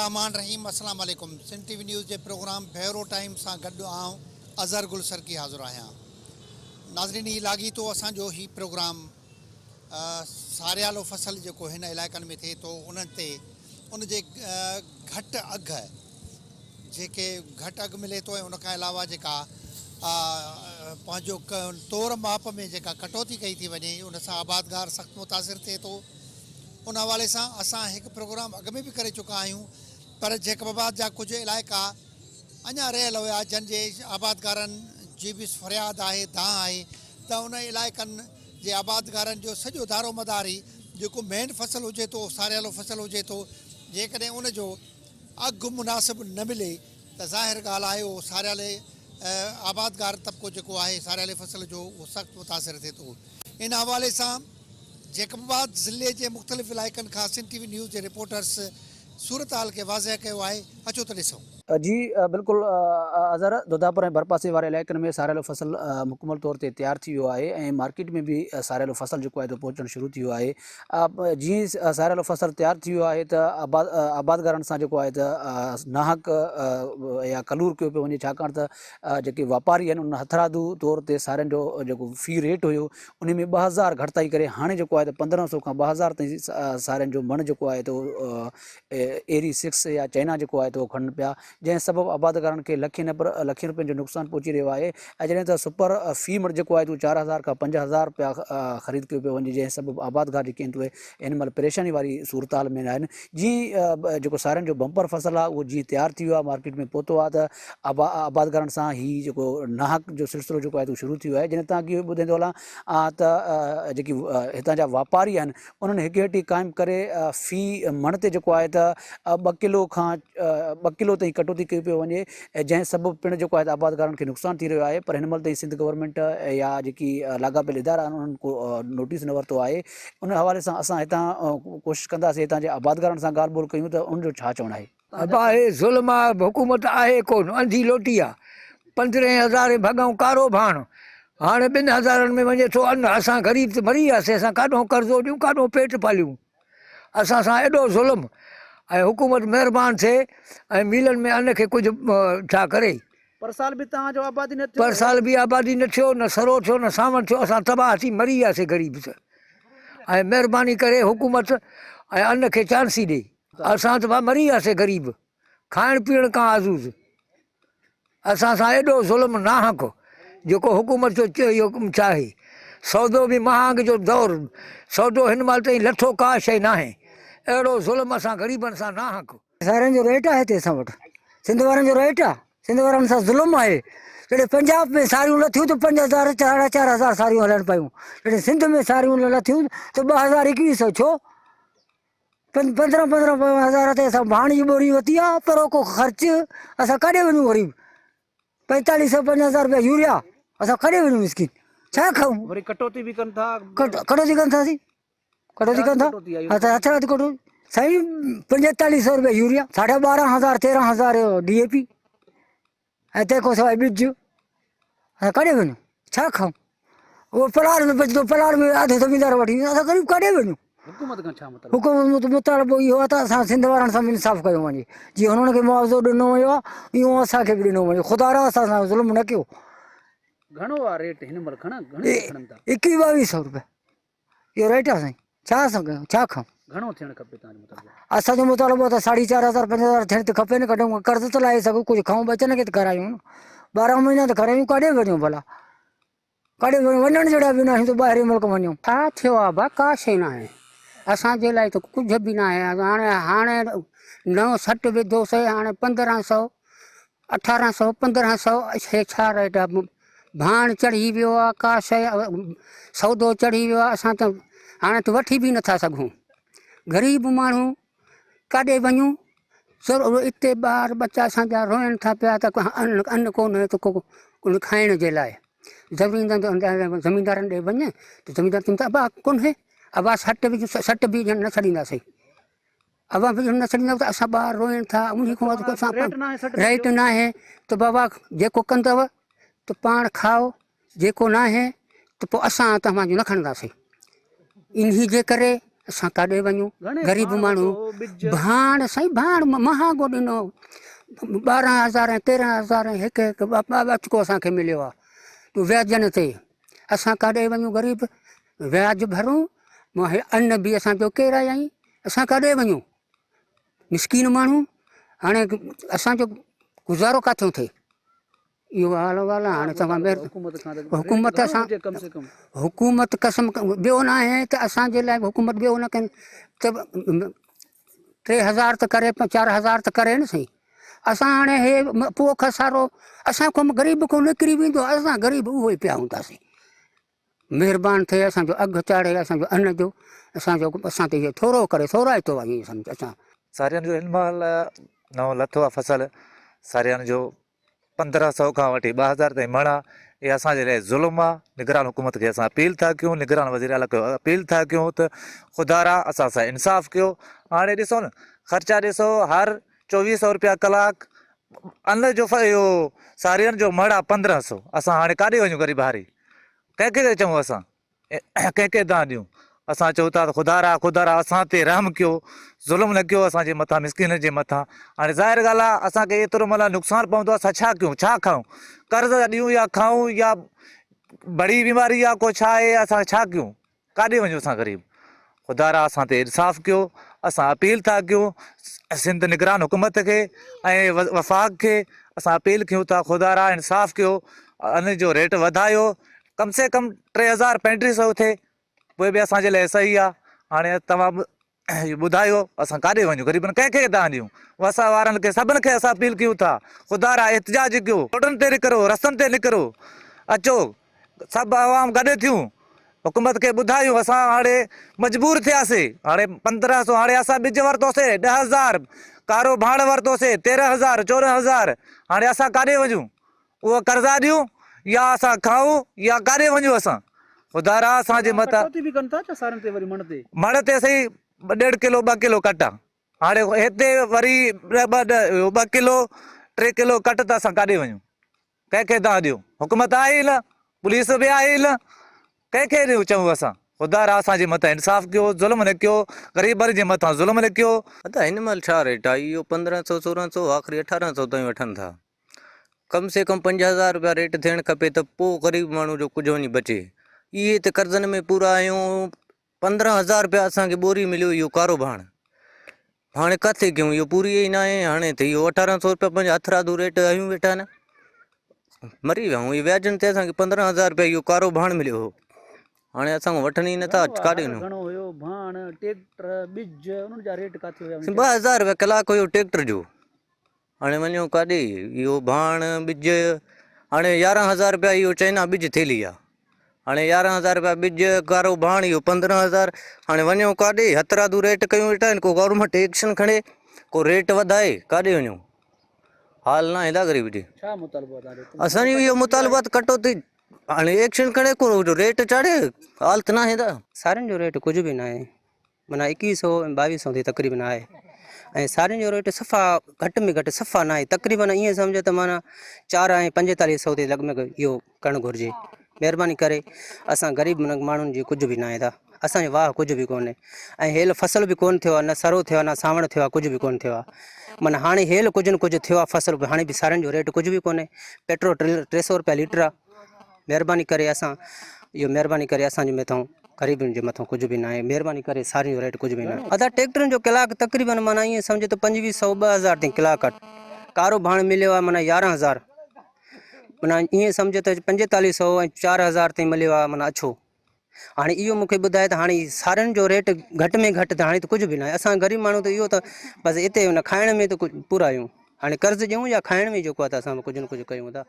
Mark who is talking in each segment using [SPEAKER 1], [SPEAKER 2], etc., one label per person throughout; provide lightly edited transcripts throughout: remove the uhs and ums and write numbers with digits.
[SPEAKER 1] रहमान रहीम अस्सलाम वालेकुम। Sindh TV news के प्रोग्राम भेरो टाइम से गॾु आऊं अज़हर गुल सरकी हाज़िर आहियां। नाज़रीन, ही लाॻीतो असांजो ही प्रोग्राम सारियालो फसल जेको हिन इलाइक़नि में थिए थो उन जे घटि अघु जेके घटि अघु मिले थो ऐं उन खां अलावा जेका पंहिंजो तौर माप में जेका कटौती कई थी वञे उन सां आबादगार सख़्तु मुतासिर थिए थो। उन हवाले सां असां हिकु प्रोग्राम अॻु में बि करे चुका आहियूं, पर जैकबाबाद जा कुझु इलाइक़ा अञा रहियल हुया जंहिंजे आबादगारनि जी बि फ़रियाद आहे, दांह आहे त उन इलाइक़नि जे आबादगारनि जो सॼो दारो मदारी जेको मेन फसल हुजे थो, सारियालो फसल हुजे थो, जेकॾहिं उन जो अघु मुनासिबु न मिले त ज़ाहिर ॻाल्हि आहे उहो सारियाले आबादगार तबिको जेको आहे सारियाले फसल जो उहो सख़्तु मुतासिर थिए थो। इन हवाले सां जैकबाबाद ज़िले के मुख़्तलिफ़ इलाइक़नि खां सिंध टीवी न्यूज़ के रिपोर्टर्स सूरत हाल के वाज़ह किया है। अचो तो ॾिसूं।
[SPEAKER 2] जी बिल्कुल अज़हर दोदापुर भरपासे वारे इलाइक़नि में सारियालो फसल मुकमल तौर ते तैयार थी वियो आहे ऐं मार्केट में भी सारियालो फसल जेको आहे पहुचणु शुरू थी वियो आहे। जीअं सारियालो फसल तैयार थी वियो आहे त आबादगारनि सां जेको आहे त नाहक या कलूर कयो पियो वञे, छाकाणि त जेके वापारी आहिनि उन हथरादू तौर ते सारियुनि जो जेको फ़ी रेट हुयो उन में 2000 घटिताई करे हाणे जेको आहे त 1500 खां 2000 ताईं सारियुनि जो मण जेको आहे तो एरी 6 या चाइना जेको आहे तो खणनि पिया, जंहिं सबबु आबादगारनि खे लखनि रुपयनि जो नुक़सानु पहुची रहियो आहे। ऐं जॾहिं त सुपर फी मण जेको आहे 4000 खां 5000 रुपया ख़रीद कयो पियो वञे, जंहिं सबबु आबादगार जेके आहिनि उहे इन महिल परेशानी वारी सूरत हाल में आहिनि। जीअं जेको सारियुनि जो बम्पर फसल आहे उहो जीअं तैयार थी वियो आहे, मार्केट में पहुतो आहे, त आबादगारनि सां ही जेको नाहक जो सिलसिलो जेको आहे शुरू थी वियो आहे। जॾहिं तव्हांखे ॿुधाईंदो हलां त जेकी हितां जा वापारी आहिनि उन्हनि हिकु हेठी क़ाइमु करे फ़ी मण ते जेको आहे त 2 किलो खां 2 किलो ताईं कटौती कई पियो वञे, जंहिं सबबु पिणु जेको आहे आबादगारनि खे नुक़सानु थी रहियो आहे। पर हिन महिल ताईं सिंध गवर्नमेंट या जेकी लाॻापियल इदारा आहिनि उन्हनि को नोटिस न वरितो आहे। उन हवाले सां असां हितां कोशिशि कंदासीं हितां जे आबादगारनि सां ॻाल्हि ॿोल कयूं त उनजो छा चवणु आहे।
[SPEAKER 3] अब आहे ज़ुल्म आहे, हुकूमत आहे कोन, अंधी लोटी आहे। 15,000 भॻऊं कारो भाण, हाणे 2,000 में वञे थो अन्न। असां ग़रीब त मरी वियासीं, असां काॾों कर्ज़ो ॾियूं, काॾों पेट पालियूं। असां सां एॾो ज़ुल्म। ऐं हुकूमत महिरबानी थिए ऐं मिलनि में अन्न खे कुझु छा करे।
[SPEAKER 2] पर साल बि तव्हांजो आबादी न थियो,
[SPEAKER 3] पर साल बि आबादी न थियो, न सरो थियो, न सावण थियो। असां तबाह थी मरी वियासीं ग़रीब त। ऐं महिरबानी करे हुकूमत ऐं अन्न खे चांसी ॾे। असां त मरी वियासीं ग़रीब, खाइण पीअण खां आज़ूज़। असां सां एॾो ज़ुल्म नाहक जेको हुकूमत जो इहो चाहे। सौदो बि महांग जो दौरु, सौदो हिन महिल ताईं लथो का शइ न आहे। अहिड़ो ज़ुल्म असां ग़रीबनि सां नाहक।
[SPEAKER 4] सारियुनि जो रेट आहे हिते असां वटि, सिंध वारनि जो रेट आहे, सिंध वारनि सां ज़ुल्म आहे। जॾहिं पंजाब में सारियूं लथियूं त 5000 4,000 सारियूं हलनि पियूं, जॾहिं सिंध में सारियूं लथियूं त 2021 छो 15,000 ते असां भाण जी ॿोरी वरिती आहे। पर को ख़र्च असां काॾे वञूं ग़रीब। 4550 रुपया यूरिया, असां काॾे वञूं मिस्किन, छा खाऊं।
[SPEAKER 2] वरी कटौती बि कनि था,
[SPEAKER 4] कटौती कनि था, कटौती कनि था, हथरादी कटौती साईं। 4500 रुपया यूरिया, 12,500 13,000 DAP, ऐं तंहिंखां सवाइ ॿिज। असां काॾे वञूं, छा खाऊं। उहो प्लाट में बचंदो, प्लाट में अधु ज़मीनदार वठी, असां ग़रीब काॾे वञूं।
[SPEAKER 2] हुकूमत खां छा मतिलबु?
[SPEAKER 4] हुकूमत मुतालबो इहो आहे त असां सिंध वारनि सां बि इंसाफ़ कयो वञे। जीअं हुननि खे मुआवज़ो ॾिनो वियो आहे, इहो असांखे बि ॾिनो वञे। ख़ुदा रा असां सां ज़ुल्म न कयो।
[SPEAKER 2] घणो आहे रेट हिन महिल? घणे खणनि था?
[SPEAKER 4] 21-2200 रुपया इहो रेट आहे साईं। छा असां कयूं, छा खाऊं।
[SPEAKER 2] घणो थियणु खपे तव्हांजो मतिलबु?
[SPEAKER 4] असांजो मुतालबो त 4,500 5,000 थियण त खपे न। कढूं कर्ज़ त लाहे सघूं, कुझु खाऊं बचन खे त करायूं न। 12 महीना त करायूं, काॾे वञूं भला, काॾे वञण जहिड़ा बि न आहियूं त ॿाहिरि मुल्क वञूं।
[SPEAKER 5] छा थियो आहे बा, का शइ न आहे असांजे लाइ त कुझु बि न आहे। हाणे नओं सट विधोसीं, हाणे 1500 1800 1500 हे छा रेट आहे। भाण चढ़ी वियो आहे, का शइ सौदो चढ़ी वियो आहे। असां त हाणे त वठी बि नथा सघूं। ग़रीब माण्हू काॾे वञूं। हिते ॿार बच्चा असांजा रोइनि था पिया त अन्न कोन्हे त को खाइण जे लाइ। ज़मीनदारनि ॾे वञे त ज़मीनदार चवनि था अबा कोन्हे, अबा सट बि न छॾींदासीं। अबा बि न छॾींदा त असां ॿार रोइनि था। उन खां वधीक असां रेट न आहे त बाबा जेको कंदव त पाण खाओ, जेको न आहे त पोइ असां तव्हांजो न खणंदासीं। इन जे करे असां काॾे वञूं?
[SPEAKER 2] घणे
[SPEAKER 5] ग़रीब
[SPEAKER 2] भाण
[SPEAKER 5] माण्हू
[SPEAKER 2] वठो, ॿिज?
[SPEAKER 5] भाण साईं भाण महांगो ॾिनो 12,000 13,000 हिकु बचको असांखे मिलियो आहे तूं व्याजनि ते। असां काॾे वञूं ग़रीब? व्याज भरूं अन्न बि असांजो केरु आया आहियूं, असां काॾे वञूं? मिसकीन माण्हू हाणे असांजो गुज़ारो किथां थिए? इहो हाल आहे। हाणे तव्हां
[SPEAKER 2] हुकूमत खां त
[SPEAKER 5] हुकूमत
[SPEAKER 2] रेट घणो
[SPEAKER 5] सां
[SPEAKER 2] हुजे कम से कम।
[SPEAKER 5] हुकूमत कसम ॿियो न आहे त असांजे लाइ हुकूमत ॿियो न कनि त 3,000 त करे 4,000 त करे न सही। असां हाणे हे पोख सारो असां को ग़रीब को निकिरी वेंदो, असां ग़रीब उहो ई पिया हूंदासीं। महिरबानी थिए असांजो अघु चाढ़े असांजो अन्न जो असां ते इहो थोरो करे थोराइतो आहे ईअं सम्झ। असां
[SPEAKER 6] सारियुनि जो हिन महिल नओं लथो आहे फसल, सारियुनि जो 1,500 खां वठी 2,000 ताईं मण आहे। इहा असांजे लाइ ज़ुल्म आहे। निगरान हुकूमत खे असां अपील था कयूं, निगरान वज़ीर आला खे अपील था कयूं त ख़ुदारा असां सां इंसाफ़ कयो। हाणे ॾिसो न ख़र्चा ॾिसो, हर 2400 रुपया कलाक अन्न जो इहो सारियुनि जो मण आहे 1,500। असां हाणे काॾे वञूं ग़रीब हारी? कंहिंखे चऊं असां? कंहिंखे था ॾियूं? असां चऊं था त ख़ुदारा असां ते रहम कयो, ज़ुल्म न कयो असांजे मथां, मिसकिन जे मथां। हाणे ज़ाहिर ॻाल्हि आहे असांखे एतिरो मतिलबु नुक़सानु पवंदो आहे, असां छा कयूं, छा खाऊं? कर्ज़ ॾियूं या खाऊं या बड़ी बीमारी आहे को छा आहे, असां छा कयूं? काॾे वञूं असां ग़रीब? ख़ुदारा असां ते इंसाफ़ कयो। असां अपील था कयूं सिंध निगरान हुकूमत खे ऐं वफ़ाक़ खे असां अपील कयूं था, ख़ुदारा इंसाफ़ कयो, अन जो रेट वधायो, कम से कम 3,000-3,500 थिए, पोइ बि असांजे लाइ सही आहे। हाणे तव्हां ॿुधायो असां काॾे वञूं ग़रीबनि? कंहिंखे था ॾियूं? वसा वारनि खे सभिनि खे असां अपील कयूं था, ख़ुदारा एतिजाज कयो, रोडनि ते निकिरो, रस्तनि ते निकिरो, अचो सभु आवाम गॾु थियूं, हुकूमत खे ॿुधायूं। असां हाणे मजबूर थियासीं। हाणे 1,500 हाणे असां ॿिज वरितोसीं 10,000, कारो भाण वरितोसीं 13,000 14,000। हाणे असां काॾे वञूं? उहो कर्ज़ा ॾियूं या असां खाऊं या काॾे वञूं असां? ख़ुदारा असांजे मथां
[SPEAKER 2] कटौती बि कनि था छा सारियुनि ते वरी
[SPEAKER 6] मण ते सही 1.5 किलो 2 किलो कट आहे। हाणे हिते वरी 2 किलो 3 किलो कट त असां काॾे वञूं? कंहिंखे था ॾियूं? हुकूमत आहे ई न, पुलिस बि आहे ई न, कंहिंखे ॾियूं चऊं असां? ख़ुदारा असांजे मथां इंसाफ़ कयो, ज़ुल्म न कयो, ग़रीबनि जे मथां ज़ुल्म न कयो।
[SPEAKER 7] त हिन महिल छा रेट आहे? इहो 1,500-1,600 आख़िरी 1,800 ताईं वठनि था। कम से कम 50,000 रुपया रेट थियणु खपे त पोइ ग़रीब माण्हू जो कुझु वञी बचे। इहे त कर्ज़नि में पूरा आहियूं। 15,000 रुपया असांखे ॿोरी मिलियो इहो कारो भाण। हाणे किथे कयूं? इहो पूरी ई न आहे। हाणे त इहो 1,800 रुपया पंहिंजे हथरादू रेट आहियूं वेठा न, मरी विया आहियूं। इहे व्याजनि ते असांखे 15,000 रुपया इहो कारो भाण मिलियो हो। हाणे असां वठनि ई नथा, काॾे वञूं?
[SPEAKER 2] घणो हुयो भाण, ट्रैक्टर, ॿिज, उन्हनि जा रेट किथे हुया?
[SPEAKER 7] 2,000 रुपया कलाक हुयो ट्रैक्टर जो। हाणे वञूं काॾे? इहो भाण ॿिज हाणे 11,000 रुपया इहो चाइना ॿिज थेली आहे। हाणे 11,000 रुपया ॿिज, कारो भाण इहो 15,000। हाणे वञूं काॾे? हथरादू रेट कयूं वेठा आहिनि। को गवर्नमेंट एक्शन खणे, को रेट वधाए, काॾे वञूं? हाल न हेॾा ग़रीब जी।
[SPEAKER 2] छा मुतालबो आहे?
[SPEAKER 7] असांजो इहो मुतालबो आहे कटौती, हाणे एक्शन खणे, को रेट चाढ़े, हाल त न हेॾा।
[SPEAKER 5] सारियुनि जो रेट कुझु बि न आहे, माना 2100 ऐं 2200 ते तक़रीबन आहे। ऐं सारियुनि जो रेट सफ़ा घटि में घटि सफ़ा न आहे, तक़रीबन ईअं सम्झो त माना 4 ऐं 4500 ते लॻभॻि इहो करणु घुरिजे। महिरबानी करे असां ग़रीब माण्हुनि जी कुझु बि न आहे, असांजे वाह कुझु बि कोन्हे। ऐं हेल फसल बि कोन्ह थियो आहे, न सरो थियो आहे, न सावण थियो आहे, कुझु बि कोन्ह थियो आहे। माना हाणे हेल कुझु न कुझु थियो आहे फसल बि, हाणे बि सारियुनि जो रेट कुझु बि कोन्हे। पेट्रोल 300 रुपया लीटर आहे। महिरबानी करे असांजे मथां ग़रीबनि जे मथां कुझु बि न आहे। महिरबानी करे सारियुनि जो रेट कुझु बि न आहे। अदा ट्रैक्टरनि जो कलाक तक़रीबन माना ईअं सम्झो त 2,500 2,000 ताईं कलाक आहे। कारो भाण मिलियो आहे माना 11,000, माना ईअं सम्झो त 4500 ऐं 4,000 ताईं मिलियो आहे माना अछो। हाणे इहो मूंखे ॿुधाए त हाणे सारियुनि जो रेट घटि में घटि त हाणे त कुझु बि न आहे। असां ग़रीब माण्हू त इहो त बसि हिते हुन खाइण में त कुझु पूरा आहियूं। हाणे कर्ज़ ॾियूं या खाइण में जेको आहे त असां कुझु न कुझु कयूं था।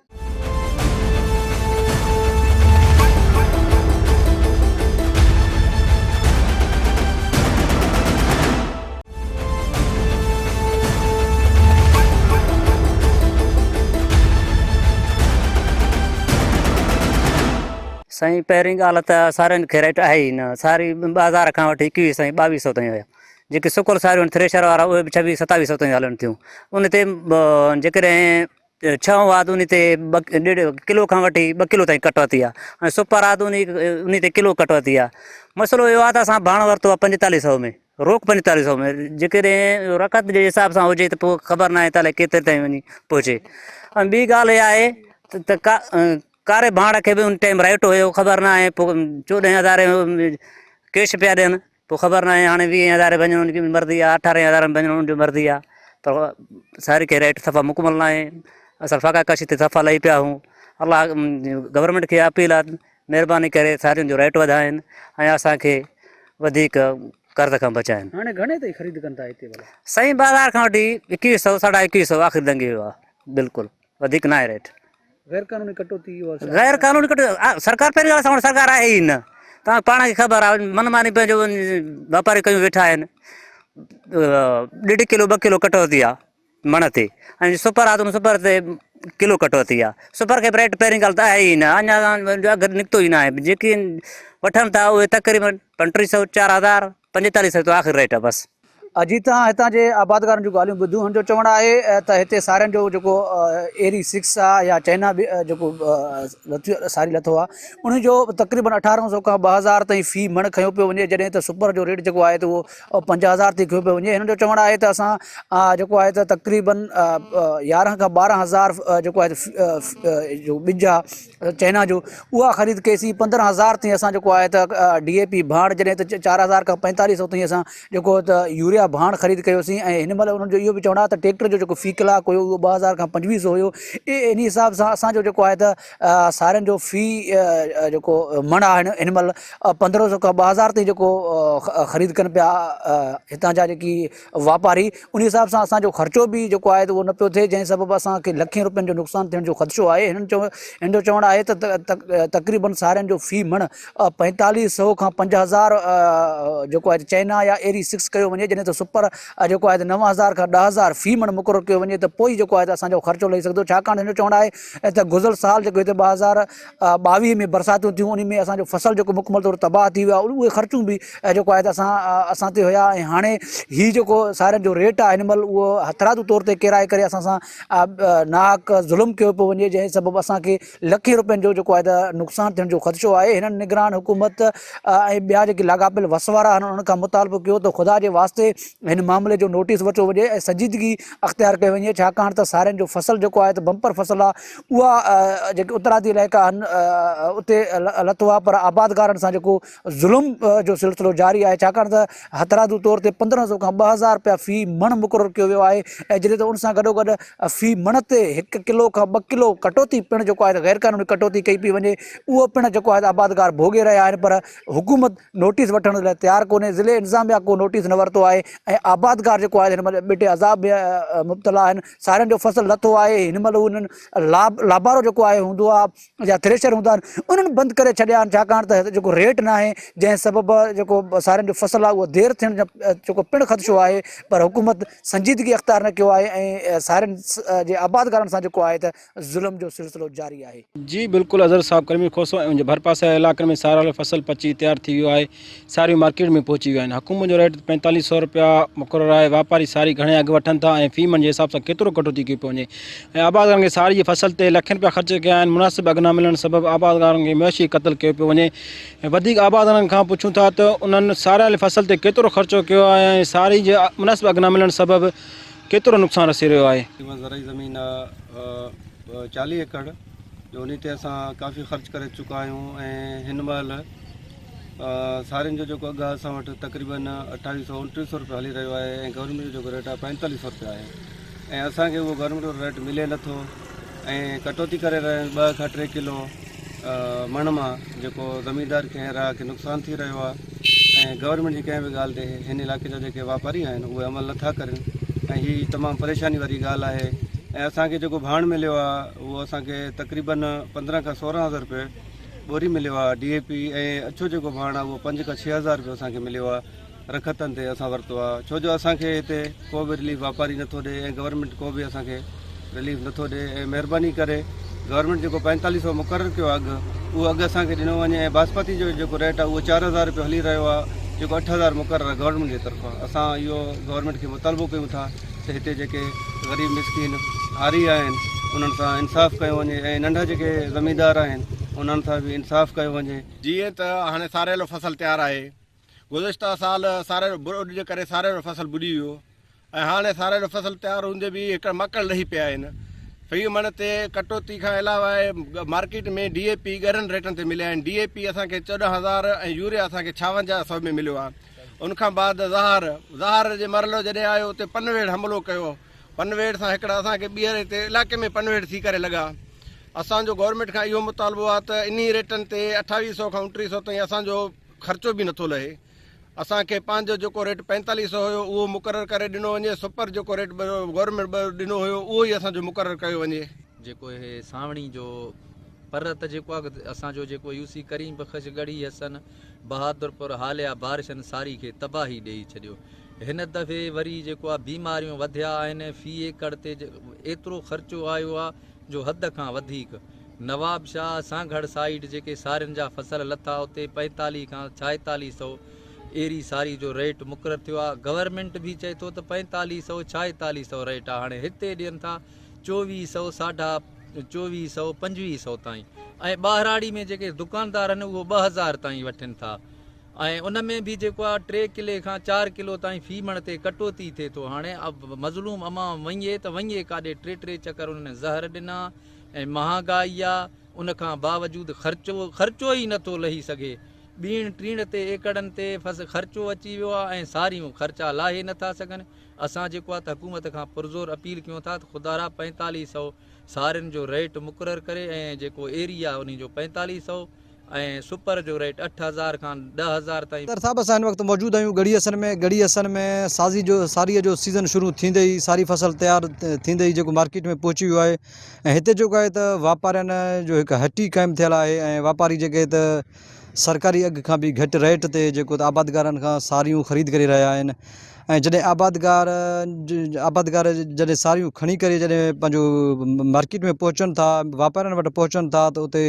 [SPEAKER 8] साईं पहिरीं ॻाल्हि त सारियुनि खे रेट आहे ई न। सारी 2,000 खां वठी 2100 ऐं 2,200 ताईं हुया। जेके सुकुल सारियूं आहिनि थ्रेशर वारा उहे बि 2600-2700 ताईं हलनि थियूं। उन ते जेकॾहिं छहों आद उन ते 1.5 किलो खां वठी 2 किलो ताईं कटौती आहे ऐं सुपर आद उन ते किलो कटौती आहे। मसइलो इहो आहे त असां भाण वरितो आहे 4500 में, रोक 4500 में, जेकॾहिं रक़त जे हिसाब सां हुजे त पोइ ख़बर न आहे त केतिरे ताईं वञी पहुचे। ऐं ॿी ॻाल्हि इहा आहे त कारे भाण खे बि उन टाइम राइट हुयो, ख़बर न आहे, पोइ 14,000 कैश पिया ॾियनि, पोइ ख़बर न आहे हाणे 20,000 वञणु उनजी मर्ज़ी आहे, 18,000 में वञणु उनजी मर्ज़ी आहे, पर सारी खे रेट सफ़ा मुकमल न आहे। असां फ़ाक़ा कशी ते सफ़ा लही पिया हूं। अलाह गवर्नमेंट खे अपील आहे महिरबानी करे सारियुनि जो रेट वधाइनि ऐं असांखे वधीक कर्ज़ खां बचाइनि।
[SPEAKER 2] हाणे घणे ताईं ख़रीद कंदा हिते भला?
[SPEAKER 8] साईं बाज़ार खां वठी 2100 2150 आख़िर लंघी वियो आहे, बिल्कुलु वधीक न आहे रेट।
[SPEAKER 2] गैर कानूनी कटौती
[SPEAKER 8] गैर कानूनी कटौती सरकार पहिरीं ॻाल्हि असां वटि सरकार आहे ई न, तव्हां पाण खे ख़बर आहे, मनमानी पंहिंजो वापारी कयूं वेठा आहिनि। 1.5 किलो 2 किलो कटौती आहे मण ते, ऐं सुपर आहे त सुपर ते किलो कटौती आहे। सुपर खे रेट पहिरीं ॻाल्हि त आहे ई न, अञा अघु निकितो ई न आहे। जेके वठनि था उहे तक़रीबन 3500 4000 4500 तो आख़िर रेट आहे बसि।
[SPEAKER 2] अॼु तव्हां हितां जे आबादगारनि जूं ॻाल्हियूं ॿुधियूं, हुनजो चवणु आहे त हिते सारियुनि जो जेको एरी 6 आहे या चाइना जेको सारी लथो आहे उनजो तक़रीबन 1800 खां 2000 ताईं फ़ी मण खयो पियो वञे, जॾहिं त सुपर जो रेट जेको आहे त उहो 50,000 ताईं खयो पियो वञे। हिन जो चवणु आहे त असां जेको आहे त तक़रीबन 11 खां 12,000 जेको आहे जो ॿिज आहे चाइना जो उहा ख़रीद कईसीं। 15,000 ताईं असां जेको आहे त DAP भाण, जॾहिं त 4,000 खां 4500 ताईं असां जेको त यूरिया भाण ख़रीद कयोसीं। ऐं हिन महिल उन्हनि जो इहो बि चवणु आहे त ट्रैक्टर जो जेको फ़ी कलाक हुयो उहो 2000 खां 2500 हुयो। इन हिसाब सां असांजो जेको आहे त सारियुनि जो फ़ी जेको मण आहे हिन महिल 1500 खां 2000 ताईं जेको ख़रीद कनि पिया हितां जा जेकी वापारी, उन हिसाब सां असांजो ख़र्चो बि जेको आहे त उहो न पियो थिए, जंहिं सबबु असांखे लखें रुपयनि जो नुक़सानु थियण जो ख़दशो आहे। हिन जो चवणु आहे त तक़रीबन सारियुनि जो फ़ी मण 4500 खां 5000 जेको आहे चाइना या एरी 6 कयो वञे, जॾहिं त सुपर जेको आहे त 9000 खां 10,000 फ़ी मण मुक़ररु कयो वञे त पोइ जेको आहे त असांजो ख़र्चो लही सघंदो। छाकाणि हिन जो चवणु आहे त गुज़िरियल साल जेको हिते 2022 में बरसातियूं थियूं, उन में असांजो फसल जेको मुकमल तौरु तबाह थी वियो आहे, उहे ख़र्चूं बि जेको आहे त असां ते हुया। ऐं हाणे हीउ जेको सारियुनि जो रेट आहे हिन महिल उहो हथरादू तौर ते किराए करे असां सां नाहक ज़ुल्म कयो पियो वञे, जंहिं सबबु असांखे लखें रुपयनि जो जेको आहे त नुक़सानु थियण जो ख़दशो आहे। हिननि निगरान हुकूमत ऐं ॿिया जेके लाॻापियल वसवारा आहिनि उन्हनि खां मुतालबो कयो त ख़ुदा जे वास्ते हिन मामले जो नोटिस वठो वञे ऐं संजीदगी अख़्तियार कयो वञे। छाकाणि त सारियुनि जो फसल जेको आहे त बम्पर फसल आहे, उहा जेके उत्तरादी इलाइक़ा आहिनि उते लथो आहे, पर आबादगारनि सां जेको ज़ुल्म जो सिलसिलो जारी आहे। छाकाणि त हथरादू तौर ते 1500 खां 2000 रुपया फ़ी मण मुक़ररु कयो वियो आहे, ऐं जॾहिं त उन सां गॾोगॾु फ़ी मण ते 1 किलो खां 2 किलो कटौती पिणु जेको आहे त गैर क़ानूनी कटौती कई पई वञे, उहो पिणु जेको आहे त आबादगार भोॻे रहिया आहिनि। पर हुकूमत नोटिस वठण लाइ तयारु कोन्हे, ज़िले इंतिज़ामिया को नोटिस न वरितो आहे ऐं आबादगार जेको आहे हिन महिल बेटे अज़ाब मुब्तला आहिनि। सारियुनि जो फसल लथो आहे, हिन महिल उन्हनि लाबारो जेको आहे हूंदो आहे या थ्रेशर हूंदा आहिनि उन्हनि बंदि करे छॾिया आहिनि, छाकाणि त जेको रेट न आहे, जंहिं सबबु जेको सारियुनि जो फसल आहे उहो देरि थियण जेको पिणु ख़दशो आहे। पर हुकूमत संजीदगी अख़्तियार न कयो आहे ऐं सारियुनि जे आबादगारनि सां जेको आहे त ज़ुल्म जो सिलसिलो जारी आहे।
[SPEAKER 9] जी बिल्कुलु, अज़हर साहब करमी खोसो ऐं भरपासे इलाइक़नि में सारा फसल पची तयारु थी वियो आहे, सारी मार्केट में पहुची विया आहिनि। हुकूमत जो रेट 4500 रुपया मुक़ररु आहे। वापारी सारी घणे अघु वठनि था ऐं फ़ी मण जे हिसाब सां केतिरो कटौती कई पियो वञे, ऐं आबादगारनि खे सारी जी फसल ते लखनि रुपया ख़र्च कया आहिनि। मुनासिबु अघु न मिलण सबबु आबादगारनि खे मवेशी क़तल कयो पियो वञे। ऐं वधीक आबादगारनि खां पुछूं था त उन्हनि सारियल फसल ते केतिरो ख़र्चो कयो आहे ऐं सारी जे मुनासिबु अघु न मिलण सबबु केतिरो नुक़सानु रसी रहियो आहे।
[SPEAKER 10] ज़रई ज़मीन 40 एकड़ जो उन ते असां काफ़ी ख़र्च करे चुका आहियूं ऐं हिन महिल सारियुनि जो जेको अघु आहे असां वटि तक़रीबन 2800-2900 रुपया हली रहियो आहे ऐं गवर्नमेंट जो जेको रेट आहे 4500 रुपया आहे ऐं असांखे उहो गवर्नमेंट जो रेट मिले नथो ऐं कटौती करे रहिया आहिनि 2 खां 3 किलो मण मां, जेको ज़मीनदार खे ऐं खे नुक़सानु थी रहियो आहे ऐं गवर्नमेंट जी कंहिं बि ॻाल्हि ते हिन इलाइक़े जा जेके वापारी आहिनि उहे अमल नथा करनि ऐं हीअ तमामु परेशानी वारी ॻाल्हि आहे। ऐं असांखे जेको भाण मिलियो आहे उहो असांखे तक़रीबन 15 खां 16,000 रुपए बोरी मिलियो आहे DAP ऐं अछो जेको भाण आहे उहो 5 खां 6,000 रुपयो असांखे मिलियो आहे। रखतनि ते असां वरितो आहे, छो जो असांखे हिते को बि रिलीफ वापारी नथो ॾिए ऐं गवर्नमेंट को बि असांखे रिलीफ नथो ॾिए ऐं महिरबानी करे गवर्नमेंट जेको 4500 मुक़ररु कयो आहे अघु, उहो अघु असांखे ॾिनो वञे ऐं बासमती जो जेको रेट आहे उहो 4000 रुपयो हली रहियो आहे, जेको 8000 मुक़ररु आहे गवर्नमेंट जे तरफ़ां। असां इहो गवर्नमेंट खे मुतालबो कयूं था त हिते जेके ग़रीब मिसकिन हारी आहिनि उन्हनि सां इंसाफ़ु कयो वञे ऐं नंढा जेके ज़मींदार आहिनि उन्हनि सां बि इंसाफ़ु कयो वञे।
[SPEAKER 11] जीअं त हाणे सारेलो फसल तयारु आहे, गुज़िश्ता साल सारेलो बुरो जे करे सारेलो फसल बुॾी वियो ऐं हाणे सारेलो फसल तयारु हूंदे बि हिकु मकड़ लही पिया आहिनि। फी मन ते कटौती खां अलावा मार्केट में DAP ॻरनि रेटनि ते मिलिया आहिनि। DAP असांखे 14,000 ऐं यूरिया असांखे 5600 में मिलियो आहे। उनखां बाद ज़हार जे मरलो जॾहिं आयो उते पनवेड़ हमिलो कयो। पनवेड़ सां हिकिड़ा असांखे ॿीहर हिते इलाइक़े में पनवेड़ थी करे लॻा। असांजो गवर्नमेंट खां इहो मुतालबो आहे त इन रेटनि ते 2800 खां 2900 ताईं असांजो ख़र्चो बि नथो लहे। असांखे पंहिंजो जेको रेट 4500 हुयो उहो मुक़ररु करे ॾिनो वञे। सुपर जेको रेट गवर्नमेंट ॾिनो हुयो उहो ई असांजो मुक़ररु कयो वञे।
[SPEAKER 12] जेको हे सावणी जो परत जेको आहे असांजो जेको यूसी करीम बख़्श गढ़ी हसन बहादुरपुर हालिया बारिशनि सारी खे तबाही ॾेई छॾियो। हिन दफ़े वरी जेको आहे बीमारियूं वधिया आहिनि। फी एकड़ ते एतिरो ख़र्चो आयो आहे जो हद खां वधीक। नवाब शाह सांगड़ साइड जेके सारियुनि जा फसल लथा उते 45 खां 4600 एरी सारी जो रेट मुक़ररु थियो आहे। गवर्नमेंट बि चए थो त 4500 4600 रेट आहे। हाणे हिते ॾियनि था 2400 2400 2500 ताईं ऐं ॿाहिराड़ी में जेके दुकानदार आहिनि उहो 2000 ताईं वठनि था। ऐं उन में बि जेको आहे 3 किले खां 4 किलो ताईं फी मण ते कटौती थिए थो। हाणे मज़लूम अमा वञे त वञे काॾे 3 चकर उन्हनि ज़हर ॾिना ऐं महांगाई आहे। उनखां बावजूदु ख़र्चो ई नथो लही सघे। ॿीण टीण ते एकड़नि ते ख़र्चो अची वियो आहे ऐं सारियूं ख़र्चा लाहे नथा सघनि। असां जेको आहे त हुकूमत खां पुरज़ोर अपील कयूं था त ख़ुदारा 4500 सारियुनि जो रेट मुक़ररु करे ऐं जेको एरिया उन जो 4500 ऐं सुपर जो रेट 8000 खां 10000 ताईं।
[SPEAKER 13] साहब असां हिन वक़्तु मौजूदु आहियूं गढ़ी असन में सारीअ जो सीज़न शुरू थींदे ई सारी फसल तयारु थींदे ई जेको मार्केट में पहुची वियो आहे। ऐं हिते जेको आहे त वापारियुनि जो हिकु हटी क़ाइमु थियल आहे ऐं वापारी जेके त सरकारी अघ खां बि घटि रेट ते जेको त आबादगारनि खां सारियूं ख़रीद करे रहिया आहिनि। ऐं जॾहिं आबादगार जॾहिं सारियूं खणी करे जॾहिं पंहिंजो मार्केट में पहुचनि था, वापारियुनि वटि पहुचनि था त उते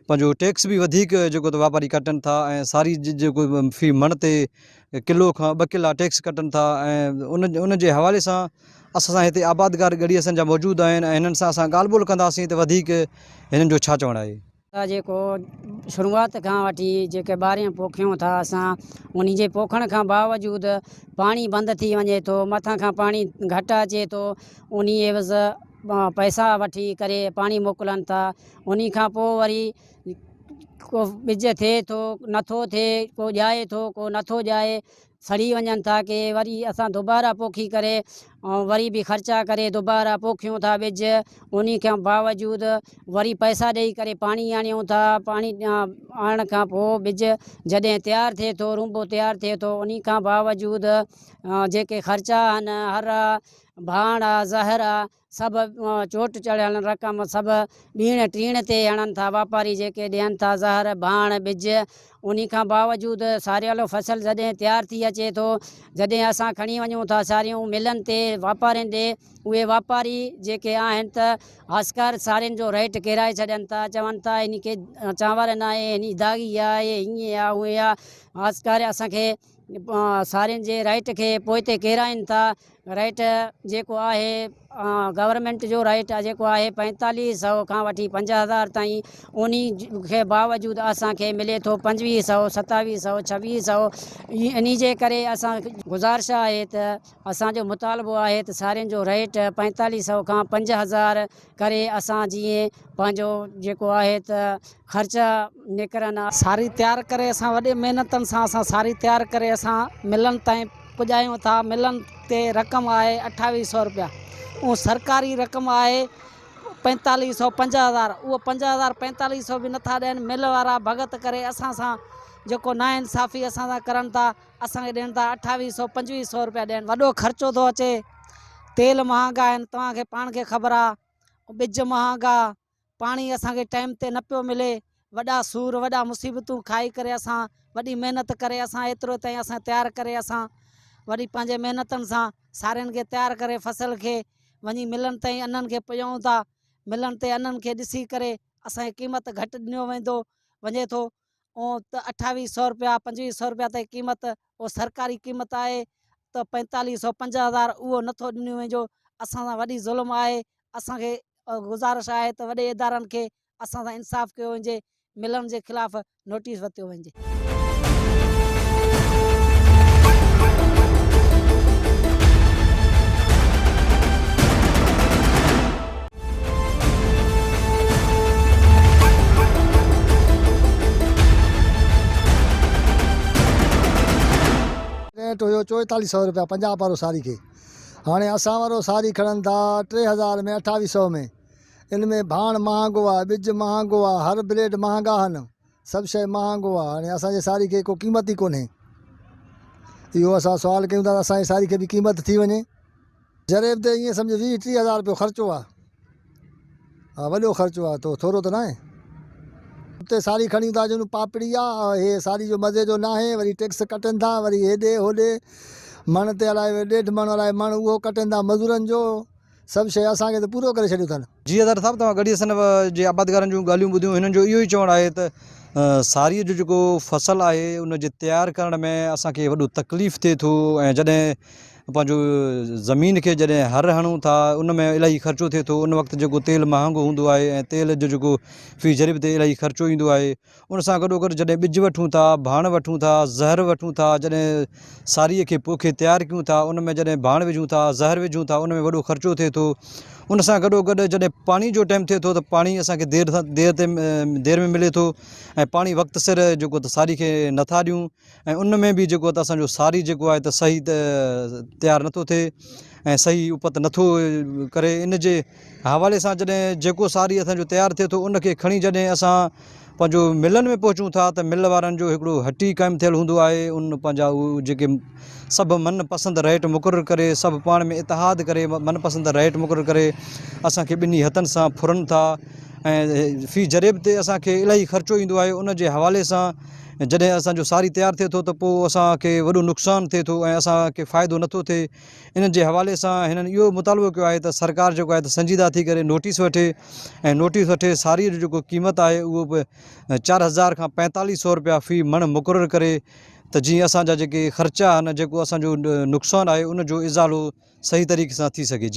[SPEAKER 13] पंहिंजो टैक्स बि वधीक जेको त वापारी कटनि था ऐं सारी जेको फी मण ते किलो खां 2 किला टैक्स कटनि था। ऐं उन जे हवाले सां असां हिते आबादगार गढ़ी असन जा मौजूदु आहिनि ऐं हिननि सां असां ॻाल्हि ॿोल कंदासीं त वधीक हिननि जो छा चवणु आहे।
[SPEAKER 4] जेको शुरूआत खां वठी जेके ॿारहं पोखियूं था असां उन जे पोखण खां बावजूदु पाणी बंदि थी वञे थो, मथां खां पाणी घटि अचे थो, उन एवज़ पैसा वठी करे पाणी मोकिलनि था। उन खां पोइ वरी को ॿिज थिए थो नथो थिए, को ॼाए थो को नथो ॼाए, सड़ी वञनि था के वरी असां दुबारा पोखी करे ऐं वरी बि ख़र्चा करे दुबारा पोखियूं था ॿिज। उन खां बावजूदु वरी पैसा ॾेई करे पाणी आणियूं था। पाणी आणण खां पोइ ॿिज जॾहिं तयारु थिए थो, रूंबो तयारु थिए थो, उन खां बावजूदु जेके ख़र्चा आहिनि हर भाण आहे ज़हर आहे सभु चोट चढ़ियल रक़म सभु ॿीण टीण ते हणनि था वापारी जेके ॾियनि था ज़हर भाण ॿिज। उन खां बावजूदु सारियल फसल जॾहिं तयारु थी अचे थो, जॾहिं असां खणी वञूं था सारियूं मिलनि ते वापारियुनि ॾे, उहे वापारी जेके आहिनि त हस्कर सारियुनि जो रेट किराए छॾनि था। चवनि था इन खे चांवर न आहे, इन दागी आहे, हीअं आहे उहे आहे। हस्कर असांखे सारियुनि जे रेट खे पोइ ते किराइनि था। रेट जेको आहे गवर्नमेंट जो रेट जेको आहे 4500 खां वठी 50,000 ताईं, उन खे बावजूदु असांखे मिले थो 2500 2700 2600। इन जे करे असां गुज़ारिश आहे त असांजो मुतालबो आहे त सारियुनि जो रेट 4500 खां 5000 करे असां जीअं पंहिंजो जेको आहे त ख़र्चा निकिरनि।
[SPEAKER 14] सारी तयारु करे असां वॾे महिनतनि सां असां सारी तयारु करे असां मिलनि ताईं पुॼायूं था। मिलनि ते रक़म आहे 2800 रुपया, ऐं सरकारी रक़म आहे 4500 50,000। उहो 50,000 4500 बि नथा ॾियनि। मिल वारा भगत करे असां सां जेको नाइंसाफ़ी असां सां करनि था, असांखे ॾियनि था 2800 2500 रुपया ॾियनि। वॾो ख़र्चो थो अचे, तेल महांगा आहिनि, तव्हांखे पाण खे ख़बर आहे, ॿिज महांगा, पाणी असांखे टाइम ते न पियो मिले, वॾा सूर वॾा मुसीबतूं खाई करे असां वॾी महिनत करे असां एतिरो ताईं असां तयारु करे असां वरी पंहिंजे महिनतनि सां सारियुनि खे तयारु करे फसल खे वञी मिलनि ताईं अननि खे पुॼायूं था। मिलनि ते अननि खे ॾिसी करे असांखे क़ीमत घटि ॾिनो वञे थो। ऐं त 2800 रुपया 2500 रुपया ताईं क़ीमत उहो सरकारी क़ीमत आहे, त 4500 50,000 उहो नथो ॾिनो वञो। असां सां वॾी ज़ुल्म आहे। असांखे गुज़ारिश आहे त वॾे इदारनि खे असां सां इंसाफ़ कयो वञे, मिलण जे ख़िलाफ़ नोटिस वरितो वञे।
[SPEAKER 15] रेट हुयो 4400 रुपया 50 वारो साड़ी खे। हाणे असां वारो साड़ी खणनि था 3000 में 2800 में। इन में भाण महांगो आहे, ॿिज महांगो आहे, हर ब्लेड महांगा आहिनि, सभु शइ महांगो आहे। हाणे असांजे साड़ी खे को क़ीमत ई कोन्हे। इहो असां सुवाल कयूं था त असांजी साड़ी खे बि क़ीमत थी वञे। जरेब ते ईअं सम्झो 20-30 हज़ार रुपयो ख़र्चो आहे। हा, वॾो ख़र्चो आहे, तो थोरो त न आहे। उते साड़ी खणी था अचनि पापड़ी आहे, हे साड़ी जो मज़े जो न आहे, वरी टैक्स कटनि था, वरी हेॾे होॾे मण ते अलाए 1.5 मण अलाए मण उहो कटनि था मज़ूरनि जो। सभु शइ असांखे त पूरो करे छॾियो अथनि।
[SPEAKER 13] जी अदर साहब, तव्हां गढ़ी असन जे आबादगारनि जूं ॻाल्हियूं ॿुधियूं, हिननि जो इहो ई चवणु आहे त साड़ीअ जो जेको फ़सुलु आहे उन जे तयारु करण में असांखे वॾो तकलीफ़ थिए थो। ऐं जॾहिं पंहिंजो ज़मीन खे जॾहिं हर हणूं था उन में इलाही ख़र्चो थिए थो। उन वक़्तु जेको तेल महांगो हूंदो आहे ऐं तेल जो जेको फ़ी जरिब ते इलाही ख़र्चो ईंदो आहे। उन सां गॾोगॾु जॾहिं ॿिज वठूं था, भाण वठूं था, ज़हर वठूं था, जॾहिं साड़ीअ खे पोखे तयारु कयूं था उन में जॾहिं भाण विझूं था, ज़हर विझूं था, उन में वॾो ख़र्चो थिए थो। उन सां गॾोगॾु जॾहिं पाणी जो टाइम थिए थो त पाणी असांखे देरि में मिले थो ऐं पाणी वक़्तु सिर जेको त साड़ी खे नथा ॾियूं। ऐं उन में बि जेको त असांजो साड़ी जेको आहे त सही तयारु नथो थिए ऐं सही उपत नथो करे। इन जे हवाले सां जॾहिं जेको साड़ी असांजो तयारु थिए थो उनखे खणी जॾहिं असां पंहिंजो मिलनि में पहुचूं था त मिल वारनि जो हिकिड़ो हटी क़ाइमु थियलु हूंदो आहे। उन पंहिंजा उहे जेके सभु मनपसंदि रेट मुक़ररु करे, सभु पाण में इतिहाद करे मनपसंदि रेट मुक़ररु करे असांखे ॿिन्ही हथनि सां फुरनि था। ऐं फ़ी जरेब ते असांखे इलाही ख़र्चो ईंदो आहे। उन जे हवाले सां जॾहिं असांजो साड़ी तयारु थिए थो त पोइ असांखे वॾो नुक़सानु थिए थो ऐं असांखे फ़ाइदो नथो थिए। इन जे हवाले सां हिननि इहो मुतालबो कयो आहे त सरकार जेको आहे त संजीदा थी करे नोटिस वठे ऐं नोटिस वठे साड़ीअ जो जेको क़ीमत आहे उहो बि 4000 खां 4500 रुपया फ़ी मण मुक़ररु करे त जीअं असांजा जेके ख़र्चा आहिनि, जेको असांजो नुक़सानु आहे उन जो इज़ालो सही तरीक़े सां थी सघे।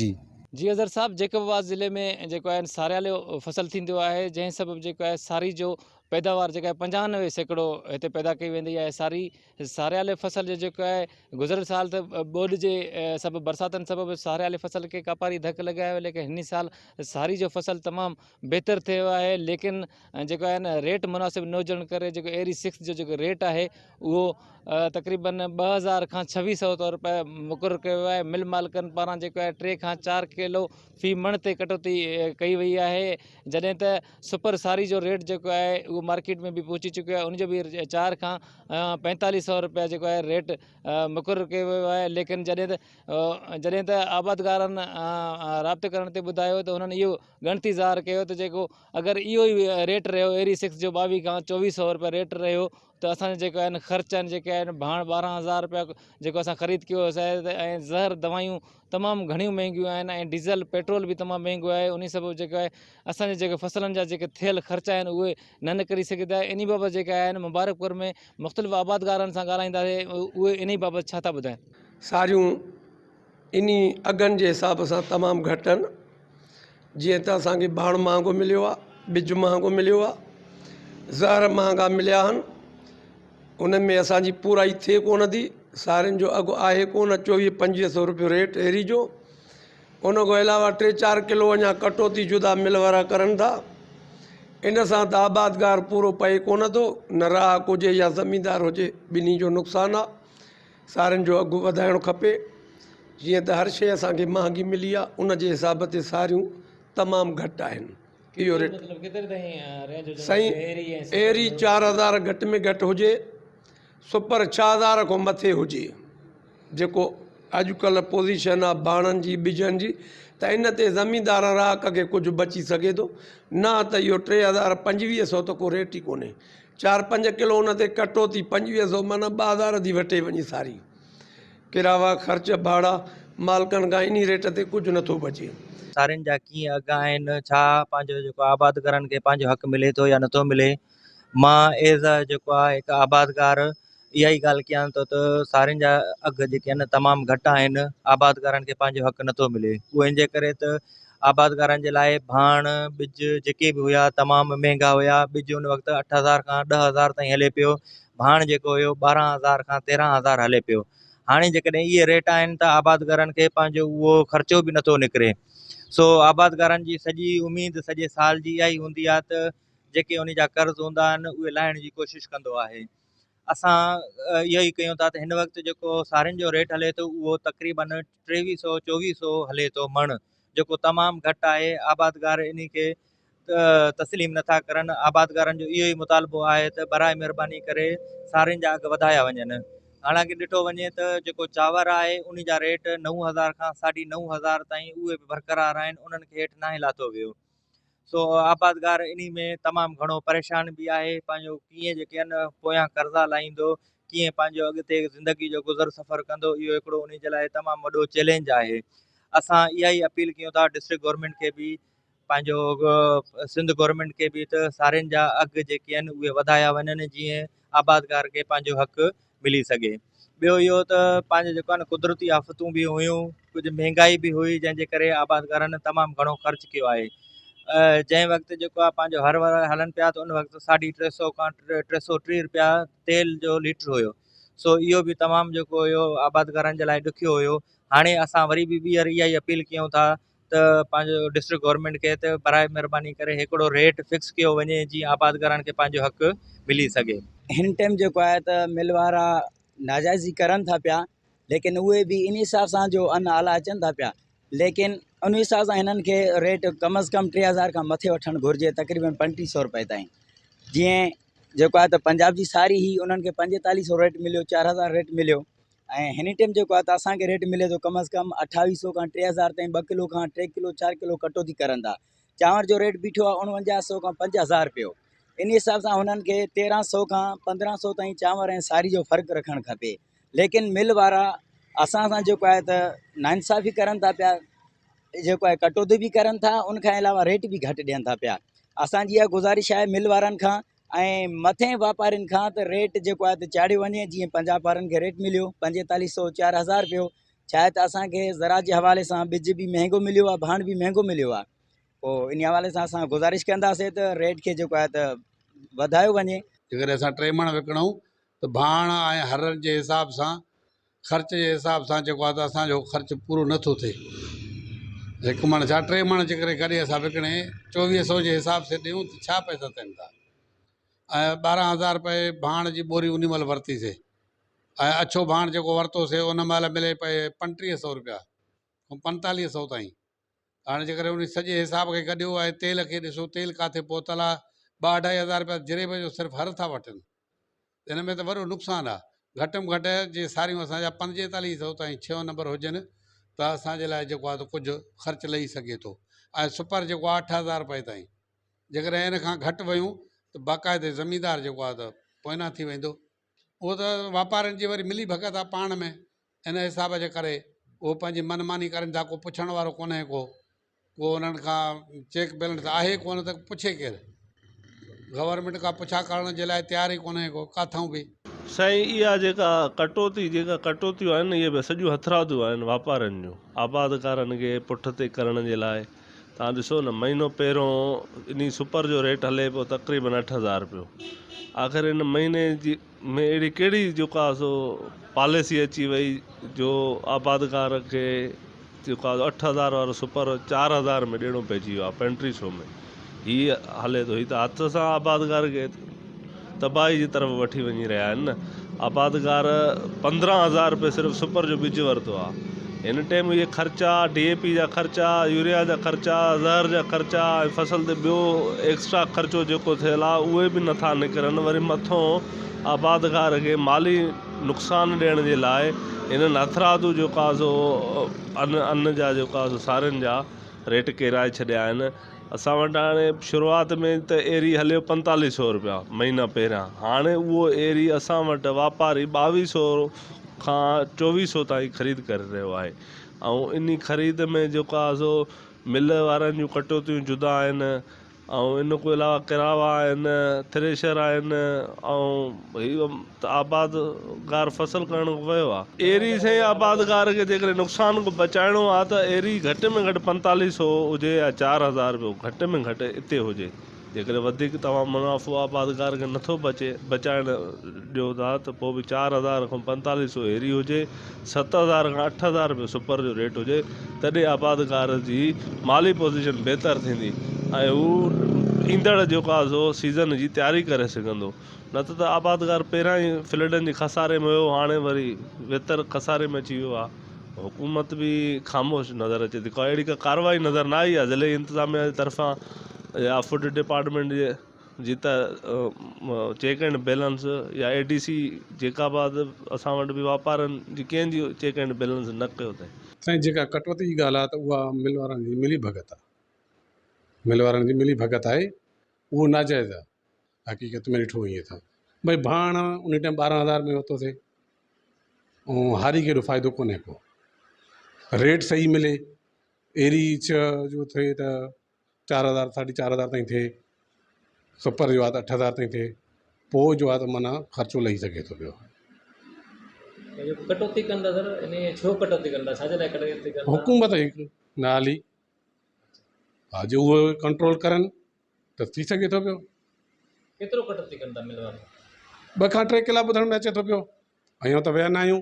[SPEAKER 16] जी अज़र साहब, जैकबाबाद ज़िले में जेको आहे सारियाल जो फ़सुलु थींदो आहे, जंहिं सबबु जेको आहे साड़ी जो पैदावार जेका आहे 95% हिते पैदा कई वेंदी आहे। सारियाल फ़सुल जो जेको आहे गुज़िरियल साल त ॿोॾि जे सभु बरसातनि सबबु सारियाल फ़सुल खे कापारी धकु लॻायो, लेकिन हिन साल साड़ी जो फ़सुलु तमामु बहितरु थियो आहे। लेकिन जेको आहे न रेट मुनासिबु न हुजण करे जेको एरी 6 जो जेको रेट आहे उहो तक़रीबन 2000 खां 2600 रुपया मुक़ररु कयो आहे। मिल मालिकनि पारां जेको आहे 3 खां 4 किलो फ़ी मण ते कटौती कई वई आहे। जॾहिं त सुपर साड़ी जो रेट जेको आहे उहो मार्केट में बि पहुची चुकियो आहे। उनजो बि 4 खां 4500 रुपया जेको आहे रेट मुक़ररु कयो वियो आहे। लेकिन जॾहिं त आबादगारनि राब्ते करण ते ॿुधायो त उन्हनि इहो ॻणती ज़ाहिर कयो त जेको अगरि इहो ई रेट रहियो एरी 6 जो 22 खां 2400 रुपया रेट रहियो त असांजा जेके आहिनि ख़र्च आहिनि, जेके आहिनि भाण 12000 रुपया जेको असां ख़रीद कयो असांजे ऐं ज़हर दवायूं तमामु घणियूं महांगियूं आहिनि ऐं डीज़ल पेट्रोल बि तमामु महांगो आहे। उन सबबु जेको आहे असांजे जेके फ़सलनि जा जेके थियल ख़र्च आहिनि उहे न निकिरी सघंदा। इन बाबति जेके आहिनि मुबारकपुर में मुख़्तलिफ़ आबादगारनि सां ॻाल्हाईंदासीं, उहे इन बाबति छा था ॿुधाइनि।
[SPEAKER 17] साड़ियूं इन अघनि जे हिसाब सां तमामु घटि आहिनि। जीअं त असांखे भाण महांगो मिलियो आहे, ॿिज महांगो मिलियो आहे, ज़हर महांगा मिलिया आहिनि। उन में असांजी पूराई थिए कोन थी। साड़ियुनि जो अघु आहे कोन 2400-2500 रुपयो रेट एरी जो। उन खां अलावा 3-4 किलो अञा कटौती जुदा मिल वारा करनि था। इन सां त आबादगार पूरो पए कोन थो, न राहक हुजे या ज़मींदार हुजे, ॿिन्ही जो नुक़सानु आहे। साड़ियुनि जो अघु वधाइणु खपे। जीअं त हर शइ असांखे महांगी मिली आहे, उन जे हिसाब ते साड़ियूं तमामु घटि आहिनि। इहो रेट साईं एरी 4000 घटि में घटि हुजे, सुपर 6000 खां मथे हुजे। जेको अॼुकल्ह पोज़ीशन आहे भाणनि जी ॿिजनि जी, त इन ते ज़मींदार राहक खे कुझु बची सघे थो। न त इहो 3500 त को रेट ई कोन्हे। 4-5 किलो उन ते कटौती 2500 माना 2000 थी वठे वञी सारी। किरावा ख़र्च भाड़ा मालिकनि खां इन रेट ते कुझु नथो बचे।
[SPEAKER 7] साड़ियुनि जा कीअं अघ आहिनि, छा पंहिंजो जेको आबादगारनि खे पंहिंजो हक़ मिले थो या नथो मिले। मां एज़ अ जेको आहे हिकु आबादगार इहा ई ॻाल्हि कयां थो त साड़ियुनि जा अघ जेके आहिनि तमामु घटि आहिनि। आबादगारनि खे पंहिंजो हक़ नथो मिले। उहे इन जे करे त
[SPEAKER 18] आबादकारनि जे लाइ भाण ॿिज जेके बि हुया तमामु महांगा हुया। ॿिज उन वक़्तु 8,000 खां 10,000 ताईं हले पियो। भाण जेको हुयो 12,000 खां 13,000 हले पियो। हाणे जेकॾहिं इहे रेट आहिनि त आबादकारनि खे पंहिंजो उहो ख़र्चो बि नथो निकिरे। सो आबादकारनि जी सॼी उमेद सॼे साल जी इहा ई हूंदी आहे त जेके उन जा कर्ज़ हूंदा आहिनि उहे लाहिण जी कोशिशि कंदो आहे। असां इहो ई कयूं था त हिन वक़्तु जेको सारियुनि जो रेट हले थो उहो तक़रीबन 2300-2400 हले थो मण, जेको तमामु घटि आहे। आबादकार इन खे तस्लीम नथा करनि। आबादकारनि जो इहो ई मुतालबो आहे त बराए महिरबानी करे सारियुनि जा अघु वधाया वञनि। हालांकि ॾिठो वञे त जेको चांवर आहे उन जा रेट 9,000 खां 9,500 ताईं उहे बि बरक़रार आहिनि, उन्हनि खे हेठि नाहे लाथो वियो। सो आबादकार इन में तमामु घणो परेशान बि आहे। पंहिंजो कीअं जेके आहिनि पोयां कर्ज़ा लाहींदो, कीअं पंहिंजो अॻिते ज़िंदगी जो गुज़र सफ़र कंदो, इहो हिकिड़ो उन जे लाइ तमामु वॾो चैलेंज आहे। असां इहा ई अपील कयूं था डिस्ट्रिक्ट गवर्नमेंट खे बि, पंहिंजो सिंध गवर्नमेंट खे बि, त सारियुनि जा अघु जेके आहिनि उहे वधाया वञनि जीअं आबादकार खे पंहिंजो हक़ु मिली सघे। ॿियो इहो त पंहिंजो जेको आहे न कुदरती आफ़तूं बि हुयूं, कुझु महांगाई बि हुई, जंहिंजे करे आबादकारनि तमामु घणो ख़र्चु कयो आहे। जंहिं वक़्तु जेको आहे पंहिंजो हर वर हलनि पिया त उन वक़्तु 350 खां 330 रुपया तेल जो लीटर हुयो। सो इहो बि तमामु जेको हुयो आबादकारनि जे लाइ ॾुखियो हुयो। हाणे असां वरी बि ॿीहर इहा ई अपील कयूं था त पंहिंजो डिस्ट्रिक्ट गवर्नमेंट खे त बराए महिरबानी करे हिकिड़ो रेट फिक्स कयो वञे जीअं आबादकारनि खे पंहिंजो हक़ु मिली सघे।
[SPEAKER 19] हिन टाइम जेको आहे त मिल वारा नाजाइज़ी करनि था पिया, लेकिन उहे बि इन हिसाब सां जो अन आला अचनि था पिया, लेकिन उन हिसाब सां हिननि खे रेट कम अज़ कम 3,000 खां मथे वठणु घुरिजे, तक़रीबन 3500 रुपए ताईं। जीअं जेको आहे त पंजाब जी सारी ही उन्हनि खे 4500 रेट मिलियो, 4,000 रेट मिलियो। ऐं हिन टाइम जेको आहे त असांखे रेट मिले थो कम अज़ कम 2800 खां 3,000 ताईं। 2 किलो खां 3 किलो 4 किलो कटौती करनि था। चांवर जो रेट बीठो आहे 4900 खां 5,000 रुपयो। इन हिसाब सां हुननि खे 1300 खां 1500 ताईं चांवर ऐं सारी जो फ़र्क़ु रखणु खपे। लेकिन मिल वारा असां सां जेको आहे त नाइंसाफ़ी करनि था पिया, जेको आहे कटौती बि करनि था, उनखां अलावा रेट बि घटि ॾियनि था पिया। असांजी इहा गुज़ारिश आहे मिल वारनि खां ऐं मथे वापारियुनि खां त रेट जेको आहे त चाढ़ियो वञे। जीअं पंजाब वारनि खे रेट मिलियो 4500 4,000 रुपयो, छा आहे त असांखे ज़राअत जे हवाले सां ॿिज बि महांगो मिलियो आहे, भाण बि महांगो मिलियो आहे। पोइ इन हवाले सां असां गुज़ारिश कंदासीं त रेट खे जेको आहे त वधायो वञे।
[SPEAKER 20] जेकॾहिं असां 3 मण विकिणूं त भाण ऐं हरनि जे हिसाब सां, ख़र्च जे हिसाब सां जेको आहे त असांजो ख़र्चु पूरो नथो थिए। 1 मण छा 3 मण जे करे कॾहिं असां विकिणे 2400 जे हिसाब सां ॾियूं त छा पैसा थियनि था। ऐं 12,000 रुपए भाण जी बोरी उन महिल वरितीसीं, ऐं अछो भाण जेको वरितोसीं उन महिल मिले पए 3500 रुपया, 4500 ताईं। हाणे जेकॾहिं उन सॼे हिसाब खे गॾियो ऐं तेल खे ॾिसो, तेल किथे पहुतल आहे 2-2.5 रुपया जिरेबे जो सिर्फ़ु हर था वठनि। हिन में त वॾो नुक़सानु आहे। घटि में घटि जे सारियूं असांजा 4500 ताईं 6 नंबर हुजनि त असांजे लाइ जेको आहे त कुझु ख़र्चु लही सघे थो। ऐं सुपर जेको आहे 8,000 रुपए ताईं। जेकॾहिं इन खां घटि वियूं त बाक़ाइदे ज़मींदार जेको आहे त पोइना थी वेंदो। उहो त वापारियुनि जी वरी मिली भगत आहे पाण में, इन हिसाब जे करे उहो पंहिंजी मनमानी करनि था। को पुछण वारो कोन्हे, को उन्हनि खां चेक बैलेंस आहे कोन त पुछे केरु। गवर्नमेंट खां पुछा करण जे लाइ तयारु ई कोन्हे को काथऊं बि।
[SPEAKER 21] साईं इहा जेका कटौतियूं आहिनि इहे बि सॼियूं हथरादियूं आहिनि वापारियुनि जूं आबादकारनि खे पुठिते करण जे लाइ। तव्हां ॾिसो न, महीनो पहिरियों इन सुपर जो रेट हले पियो तक़रीबन 8,000 रुपयो। आख़िर इन महीने जी में अहिड़ी कहिड़ी जेको आहे सो पॉलिसी अची वई जो आबादकार खे जेको आहे 8,000 वारो सुपर 4,000 में ॾियणो पइजी वियो आहे, 3500 में। हीअ हले थो, हीअ त हथ सां आबादकार खे तबाही जी तरफ़ वठी वञी रहिया आहिनि न। आबादकार 15,000 रुपये सिर्फ़ु सुपर जो ॿिज वरितो आहे। हिन टाइम इहे ख़र्चा, DAP जा ख़र्चा, यूरिया जा ख़र्चा, ज़हर जा ख़र्चा ऐं फसल ते ॿियो एक्स्ट्रा ख़र्चो जेको थियल आहे उहे बि नथा निकिरनि। वरी मथां आबादकार खे माली नुक़सानु ॾियण जे लाइ इन्हनि हथरादू जेको आहे सो अन्न जा जेको आहे सो सारियुनि जा रेट किराए छॾिया आहिनि। असां वटि हाणे शुरूआति में त एरी हलियो 4500 रुपया महीना पहिरियां। हाणे उहो एरी असां वटि वापारी 2200 खां 2400 ताईं ख़रीद करे रहियो आहे। ऐं इन ख़रीद में जेको आहे सो मिल वारनि जूं कटौतियूं जुदा आहिनि, ऐं इन खां अलावा किरावा आहिनि, थ्रेशर आहिनि, ऐं हीअ आबादगार फसल करण वियो आहे। एरी साईं आबादगार खे जेकॾहिं नुक़सान खां बचाइणो आहे त एरी घटि में घटि 4500 हुजे या 4000 रुपयो घटि में घटि हिते हुजे। जेकॾहिं वधीक तव्हां मुनाफ़ो आबादगार खे नथो बचाइण ॾियो था त पोइ बि 4000 खां 4500 एरी हुजे, 7000 खां 8000 रुपयो सुपर जो रेट हुजे, तॾहिं आबादगार जी माली पोज़ीशन बहितर थींदी ऐं हू ईंदड़ जेको आहे सो सीज़न जी तयारी करे सघंदो। न त आबादगार पहिरां ई फ्लडनि जी खसारे में हुयो, हाणे वरी बहितर खसारे में अची वियो आहे। हुकूमत बि ख़ामोश नज़र अचे थी, का अहिड़ी का कार्रवाई नज़र न आई आहे ज़िले इंतिज़ामिया जी तरफ़ां या फूड डिपार्टमेंट जी त चेक एंड बैलेंस या ADC जेका बि असां वटि बि वापारनि जी कंहिंजी चेक एंड बैलेंस न कयो अथई।
[SPEAKER 20] साईं जेका कटौती जी ॻाल्हि आहे त उहा मिल वारनि जी मिली भगत आहे, मिल वारनि जी मिली भगत आहे, उहो नाजाइज़ आहे। हक़ीक़त में ॾिठो ईअं था भई भाण उन टाइम 12000 में वरितो थिए ऐं हारी खे एॾो फ़ाइदो कोन्हे को, रेट सही मिले, एरी 6 जो थिए त 4000 4500 ताईं थिए, सुपर जो आहे त 8000 ताईं थिए, पोइ जो आहे त माना ख़र्चो लही सघे थो पियो।
[SPEAKER 16] कटौती कंदा सर, इन छो कटौती कंदा, छाजे लाइ कटौती कंदा?
[SPEAKER 20] हुकूमत हिकु न हाली हा, जो उहो कंट्रोल करनि त थी सघे थो पियो।
[SPEAKER 16] केतिरो कटौती कंदा मिल वारा?
[SPEAKER 20] 2 खां 3 किला ॿुधण में अचे थो पियो। ऐं त विया न आहियूं,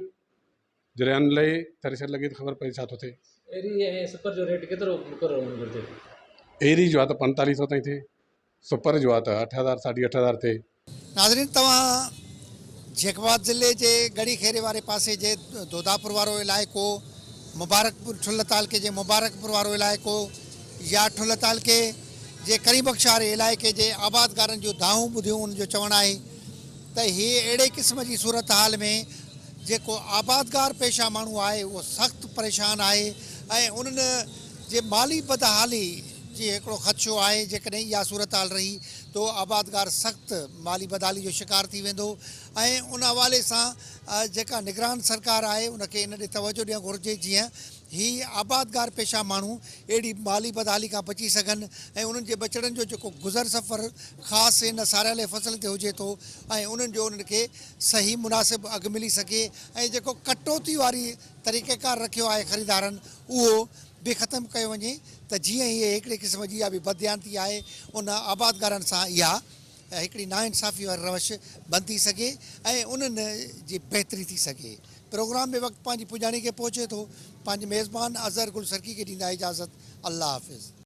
[SPEAKER 20] जॾहिं अन लहे थ्रेशर लॻे त ख़बर पए छा थो थिए।
[SPEAKER 16] एरी ऐं सुपर जो रेट केतिरो मुक़ररु हुअणु घुरिजे?
[SPEAKER 20] एरी जो आहे त 4500 ताईं थिए, सुपर जो आहे त 8000 8500 थिए।
[SPEAKER 1] नाज़रीन, तव्हां जेकबाद ज़िले जे गड़ी खेरे वारे पासे जे दोदापुर वारो इलाइक़ो, मुबारकपुर ठुल तालके जे मुबारकपुर वारो इलाइक़ो या ठुल तालके जे करीबख्श वारे इलाइक़े जे आबादगारनि जूं दाहूं ॿुधियूं। उनजो चवणु आहे त हीअ अहिड़े क़िस्म जी सूरत हाल में जेको आबादगार पेशा माण्हू आहे उहो सख़्तु परेशान आहे ऐं उन्हनि जे माली बदहाली जी हिकिड़ो ख़दशो आहे। जेकॾहिं इहा सूरत हाल रही तो आबादगार सख़्तु माली बदहाली जो शिकार थी वेंदो ऐं उन हवाले सां जेका निगरान सरकार आहे उनखे इन ॾे तवजो ॾियणु घुरिजे जीअं ही आबादगार पेशा माण्हू अहिड़ी माली बदहाली खां बची सघनि ऐं उन्हनि जे बचड़नि जो जेको गुज़र सफ़र ख़ासि इन सारियल फसल ते हुजे थो ऐं उन्हनि जो उन्हनि खे सही मुनासिबु अघु मिली सघे ऐं जेको कटौती वारी तरीक़ेकार रखियो आहे ख़रीदारनि उहो बि ख़तमु कयो वञे त जीअं हीअ हिकिड़े क़िस्म जी इहा बि बदयानती आहे, उन आबादगारनि सां इहा हिकिड़ी नाइंसाफ़ी वारी रवश बंदि थी सघे ऐं उन्हनि जी बहितरी थी सघे। प्रोग्राम में वक़्तु पंहिंजी पुॼाणी खे पहुचे थो। पंहिंजे मेज़बान अज़हर गुल सरकी खे ॾींदा इजाज़त। अल्लाह हाफ़िज़।